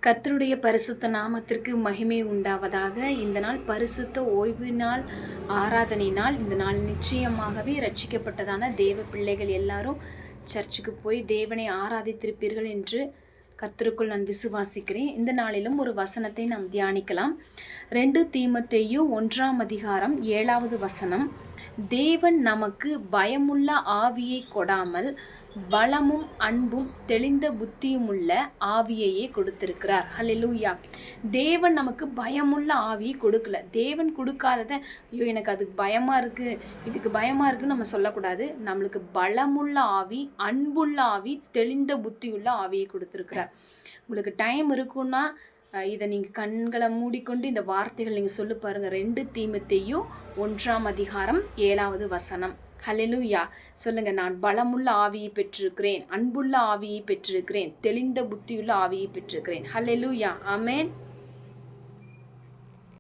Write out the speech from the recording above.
கர்த்தருடைய பரிசுத்த நாமத்திற்கு மகிமை உண்டாவதாக. இந்த நாள் பரிசுத்த ஓய்வு நாள், ஆராதனை நாள். இந்த நாள் நிச்சயமாகவே ரட்சிக்கப்பட்டதான தேவ பிள்ளைகள் எல்லாரும் சர்ச்சுக்கு போய் தேவனை ஆராதித்திருப்பீர்கள் என்று கர்த்தருக்குள் நான் விசுவாசிக்கிறேன். இந்த நாளிலும் ஒரு வசனத்தை நாம் தியானிக்கலாம். 2 தீமோத்தேயு 1:7 தேவன் நமக்கு பயமுள்ள ஆவியை கொடாமல் பலமும் அன்பும் தெளிந்த புத்தியுமுள்ள ஆவியையே கொடுத்திருக்கிறார். ஹல்லேலூயா. தேவன் நமக்கு பயமுள்ள ஆவியை கொடுக்கல. தேவன் கொடுக்காததை ஐயோ எனக்கு அதுக்கு பயமா இருக்கு, இதுக்கு பயமா இருக்குன்னு நம்ம சொல்லக்கூடாது. நம்மளுக்கு பலமுள்ள ஆவி, அன்புள்ள ஆவி, தெளிந்த புத்தியுள்ள ஆவியை கொடுத்திருக்கிறார். உங்களுக்கு டைம் இருக்குன்னா இதை நீங்கள் கண்களை மூடிக்கொண்டு இந்த வார்த்தைகள் நீங்கள் சொல்லி பாருங்கள். 2 தீமோத்தேயு 1:7. ஹல்லேலூயா. சொல்லுங்க, நான் பலமுள்ள ஆவியை பெற்றிருக்கிறேன், அன்புள்ள ஆவியை பெற்றிருக்கிறேன், தெளிந்த புத்தியுள்ள ஆவியை பெற்றிருக்கிறேன். ஹல்லேலூயா. ஆமென்.